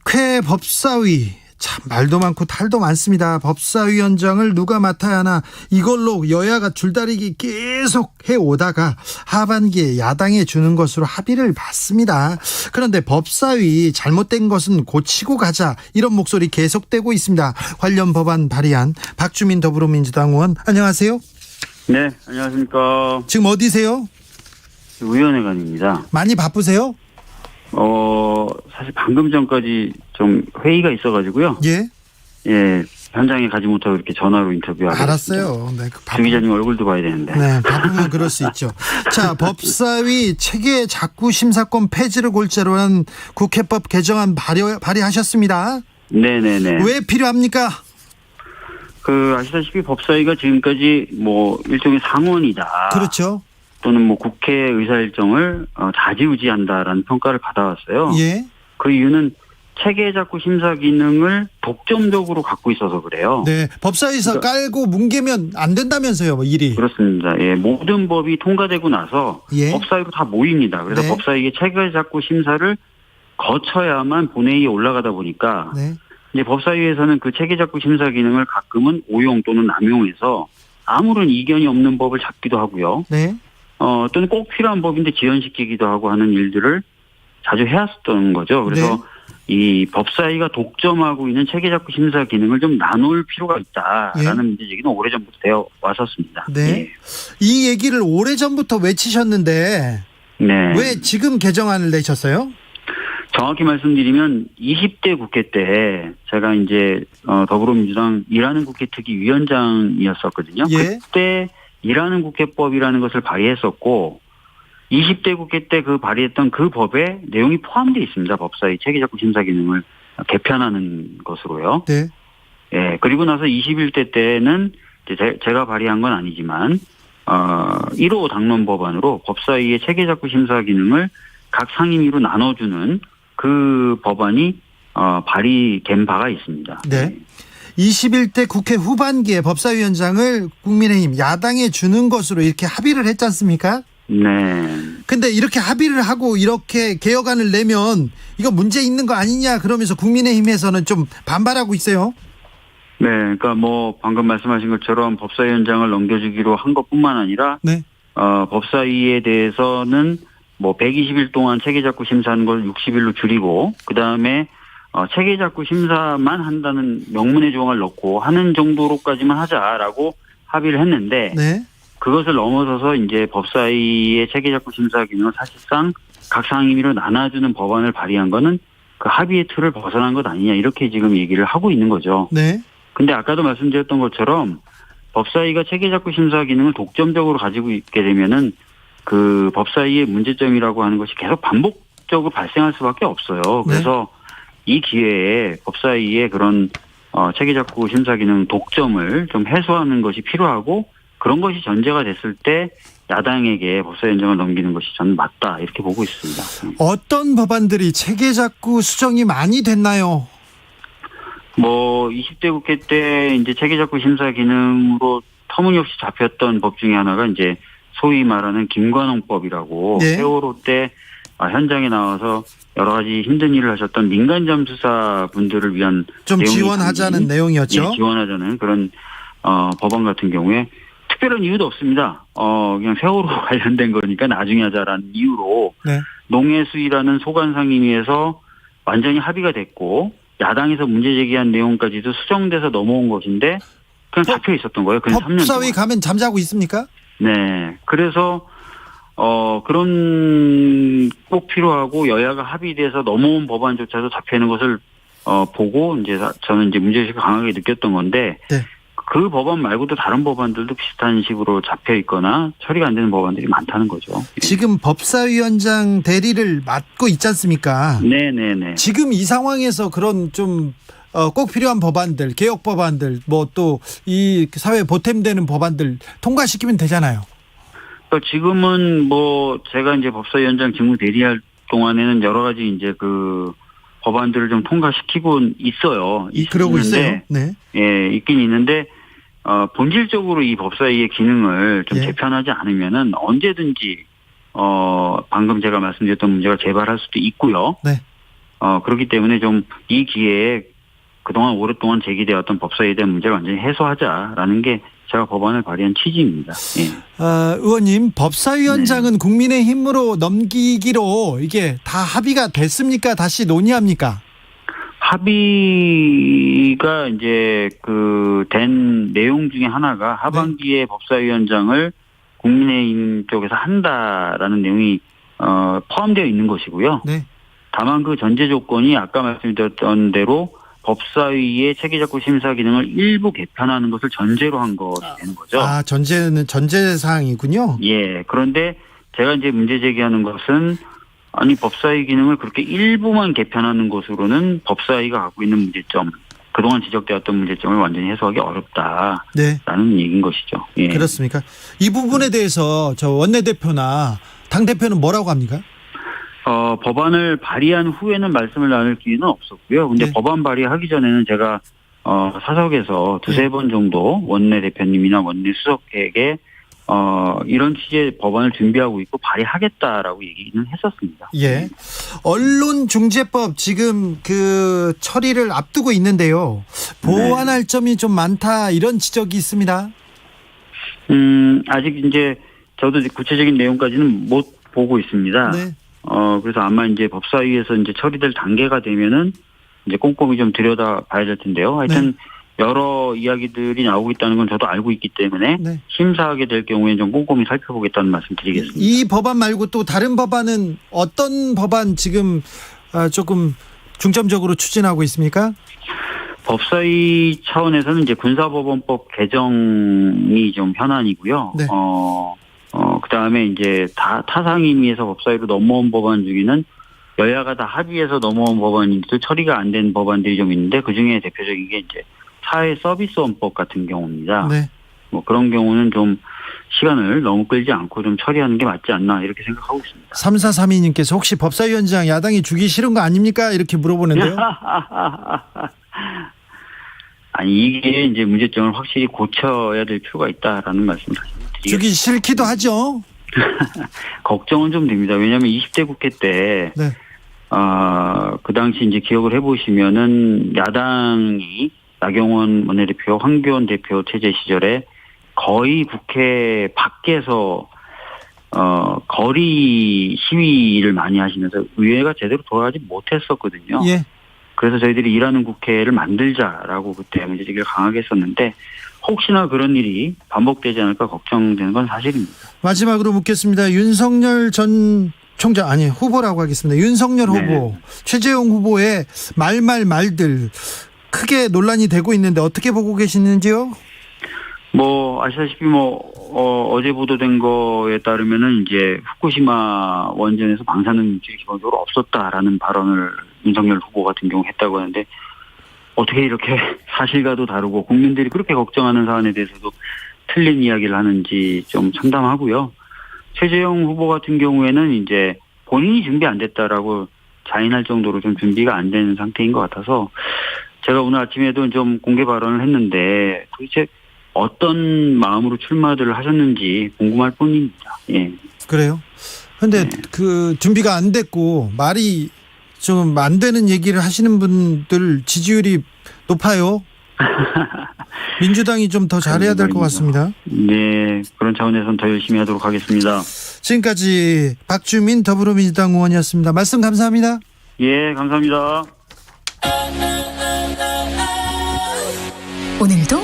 국회 법사위 참 말도 많고 탈도 많습니다. 법사위원장을 누가 맡아야 하나 이걸로 여야가 줄다리기 계속 해오다가 하반기에 야당에 주는 것으로 합의를 봤습니다. 그런데 법사위 잘못된 것은 고치고 가자 이런 목소리 계속되고 있습니다. 관련 법안 발의한 박주민 더불어민주당 의원 안녕하세요. 네, 안녕하십니까. 지금 어디세요? 의원회관입니다. 많이 바쁘세요? 사실 방금 전까지 좀 회의가 있어가지고요. 예. 예, 현장에 가지 못하고 이렇게 전화로 인터뷰하고. 알았어요. 네, 주 기자님 얼굴도 봐야 되는데. 네, 바쁘면 그럴 수 있죠. 자, 법사위 체계 작구 심사권 폐지를 골자로 한 국회법 개정안 발의하셨습니다. 네네네. 왜 필요합니까? 아시다시피 법사위가 지금까지 뭐 일종의 상원이다. 그렇죠. 또는 뭐 국회 의사 일정을 좌지우지한다라는 평가를 받아왔어요. 예. 그 이유는 체계 작구 심사 기능을 독점적으로 갖고 있어서 그래요. 네, 법사위에서 깔고 뭉개면 안 된다면서요, 뭐 일이. 그렇습니다. 예, 모든 법이 통과되고 나서 예. 법사위로 다 모입니다. 그래서 네. 법사위의 체계 작구 심사를 거쳐야만 본회의에 올라가다 보니까 네. 이제 법사위에서는 그 체계 작구 심사 기능을 가끔은 오용 또는 남용해서 아무런 이견이 없는 법을 잡기도 하고요. 네. 또는 꼭 필요한 법인데 지연시키기도 하고 하는 일들을 자주 해왔었던 거죠. 그래서 이 법사위가 독점하고 있는 체계작구 심사 기능을 좀 나눌 필요가 있다라는 문제 제기는 오래전부터 되어 왔었습니다. 네. 예. 이 얘기를 오래전부터 외치셨는데 네. 왜 지금 개정안을 내셨어요? 정확히 말씀드리면 20대 국회 때 제가 이제 더불어민주당 일하는 국회 특위 위원장이었었거든요. 예. 그때 일하는 국회법이라는 것을 발의했었고 20대 국회 때 발의했던 그 법에 내용이 포함되어 있습니다. 법사위 체계작구 심사 기능을 개편하는 것으로요. 네. 예, 그리고 나서 21대 때는 이제 제가 발의한 건 아니지만 1호 당론 법안으로 법사위의 체계작구 심사 기능을 각 상임위로 나눠주는 그 법안이 발의된 바가 있습니다. 네. 21대 국회 후반기에 법사위원장을 국민의힘 야당에 주는 것으로 이렇게 합의를 했지 않습니까? 네. 근데 이렇게 합의를 하고 이렇게 개혁안을 내면 이거 문제 있는 거 아니냐 그러면서 국민의힘에서는 좀 반발하고 있어요. 네. 그러니까 뭐 방금 말씀하신 것처럼 법사위원장을 넘겨주기로 한 것뿐만 아니라 네. 법사위에 대해서는 뭐 120일 동안 체계작구 심사하는 걸 60일로 줄이고 그다음에 체계작구 심사만 한다는 명문의 조항을 넣고 하는 정도로까지만 하자라고 합의를 했는데 네. 그것을 넘어서서 이제 법사위의 체계작구 심사 기능을 사실상 각 상임위로 나눠주는 법안을 발의한 거는 그 합의의 틀을 벗어난 것 아니냐 이렇게 지금 얘기를 하고 있는 거죠. 네. 근데 아까도 말씀드렸던 것처럼 법사위가 체계작구 심사 기능을 독점적으로 가지고 있게 되면은 그 법사위의 문제점이라고 하는 것이 계속 반복적으로 발생할 수밖에 없어요. 그래서 이 기회에 법사위의 그런 체계작구 심사 기능 독점을 좀 해소하는 것이 필요하고 그런 것이 전제가 됐을 때 야당에게 법사위원장을 넘기는 것이 저는 맞다 이렇게 보고 있습니다. 어떤 법안들이 체계작구 수정이 많이 됐나요? 뭐 20대 국회 때 이제 체계작구 심사 기능으로 터무니없이 잡혔던 법 중에 하나가 이제 소위 말하는 김관홍법이라고 네. 세월호 때 현장에 나와서 여러 가지 힘든 일을 하셨던 민간 잠수사 분들을 위한 좀 내용이 지원하자는 내용이었죠. 예, 지원하자는 그런 법안 같은 경우에 특별한 이유도 없습니다. 그냥 세월호 관련된 거니까 나중에 하자라는 이유로 네. 농해수위라는 소관 상임위에서 완전히 합의가 됐고 야당에서 문제 제기한 내용까지도 수정돼서 넘어온 것인데 그냥 잡혀 있었던 거예요. 그냥 3년 법사위 동안. 가면 잠자고 있습니까? 네. 그래서 그런 꼭 필요하고 여야가 합의돼서 넘어온 법안조차도 잡혀 있는 것을 보고 이제 저는 이제 문제의식을 강하게 느꼈던 건데 네. 그 법안 말고도 다른 법안들도 비슷한 식으로 잡혀 있거나 처리가 안 되는 법안들이 많다는 거죠. 지금 법사위원장 대리를 맡고 있지 않습니까? 네네네. 지금 이 상황에서 그런 좀 꼭 필요한 법안들, 개혁 법안들, 뭐 또 이 사회에 보탬되는 법안들 통과시키면 되잖아요. 그러니까 지금은 뭐 제가 이제 법사위원장 직무 대리할 동안에는 여러 가지 이제 그 법안들을 좀 통과시키고 있어요. 그러고 있어요. 네. 예, 있긴 있는데 본질적으로 이 법사위의 기능을 좀 예. 개편하지 않으면은 언제든지 방금 제가 말씀드렸던 문제가 재발할 수도 있고요. 네. 그렇기 때문에 좀 이 기회에 그동안 오랫동안 제기되었던 법사위에 대한 문제를 완전히 해소하자라는 게 제가 법안을 발의한 취지입니다. 예. 의원님, 법사위원장은 국민의힘으로 넘기기로 이게 다 합의가 됐습니까? 다시 논의합니까? 합의가 이제 된 내용 중에 하나가 하반기에 법사위원장을 국민의힘 쪽에서 한다라는 내용이 포함되어 있는 것이고요. 네. 다만 그 전제 조건이 아까 말씀드렸던 대로 법사위의 체계적고 심사 기능을 일부 개편하는 것을 전제로 한 것이 되는 거죠. 전제 사항이군요. 예. 그런데 제가 이제 문제 제기하는 것은 아니 법사위 기능을 그렇게 일부만 개편하는 것으로는 법사위가 갖고 있는 문제점, 그동안 지적되었던 문제점을 완전히 해소하기 어렵다라는 얘기인 것이죠. 예. 그렇습니까? 이 부분에 대해서 저 원내대표나 당대표는 뭐라고 합니까? 법안을 발의한 후에는 말씀을 나눌 기회는 없었고요. 근데 법안 발의하기 전에는 제가 사석에서 두세 번 정도 원내대표님이나 원내수석에게 이런 취지의 법안을 준비하고 있고 발의하겠다라고 얘기는 했었습니다. 예. 언론중재법 지금 처리를 앞두고 있는데요. 보완할 점이 좀 많다 이런 지적이 있습니다. 아직 이제 저도 구체적인 내용까지는 못 보고 있습니다. 네. 그래서 아마 이제 법사위에서 이제 처리될 단계가 되면은 이제 꼼꼼히 좀 들여다봐야 될 텐데요. 하여튼 여러 이야기들이 나오고 있다는 건 저도 알고 있기 때문에 심사하게 될 경우에 좀 꼼꼼히 살펴보겠다는 말씀 드리겠습니다. 이 법안 말고 또 다른 법안은 어떤 법안 지금 조금 중점적으로 추진하고 있습니까? 법사위 차원에서는 이제 군사법원법 개정이 좀 현안이고요. 네. 그다음에 이제 타상임위에서 법사위로 넘어온 법안 중에는 여야가 다 합의해서 넘어온 법안인데도 처리가 안 된 법안들이 좀 있는데 그중에 대표적인 게 이제 사회 서비스원법 같은 경우입니다. 네. 그런 경우는 좀 시간을 너무 끌지 않고 좀 처리하는 게 맞지 않나 이렇게 생각하고 있습니다. 3432님께서 혹시 법사위원장 야당이 주기 싫은 거 아닙니까? 이렇게 물어보는데요. 아니 이게 이제 문제점을 확실히 고쳐야 될 필요가 있다라는 말씀을 드리겠습니다. 주기 싫기도 하죠. 걱정은 좀 됩니다. 왜냐하면 20대 국회 때 그 당시 이제 기억을 해보시면은 야당이 나경원 원내대표, 황교안 대표 체제 시절에 거의 국회 밖에서 거리 시위를 많이 하시면서 의회가 제대로 돌아가지 못했었거든요. 예. 그래서 저희들이 일하는 국회를 만들자라고 그때 문제제기를 강하게 했었는데 혹시나 그런 일이 반복되지 않을까 걱정되는 건 사실입니다. 마지막으로 묻겠습니다. 윤석열 전 총장 후보라고 하겠습니다. 윤석열 후보, 최재형 후보의 말들 크게 논란이 되고 있는데 어떻게 보고 계시는지요? 아시다시피 어제 보도된 거에 따르면은 이제 후쿠시마 원전에서 방사능 물질이 기본적으로 없었다라는 발언을 윤석열 후보 같은 경우 했다고 하는데 어떻게 이렇게 사실과도 다르고 국민들이 그렇게 걱정하는 사안에 대해서도 틀린 이야기를 하는지 좀 참담하고요. 최재형 후보 같은 경우에는 이제 본인이 준비 안 됐다라고 자인할 정도로 좀 준비가 안 된 상태인 것 같아서 제가 오늘 아침에도 좀 공개 발언을 했는데 도대체 어떤 마음으로 출마를 하셨는지 궁금할 뿐입니다. 예. 그래요? 근데 준비가 안 됐고 말이 좀 안 되는 얘기를 하시는 분들 지지율이 높아요. 민주당이 좀 더 잘해야 될 것 같습니다. 네, 그런 차원에서는 더 열심히 하도록 하겠습니다. 지금까지 박주민 더불어민주당 의원이었습니다. 말씀 감사합니다. 예, 감사합니다. 오늘도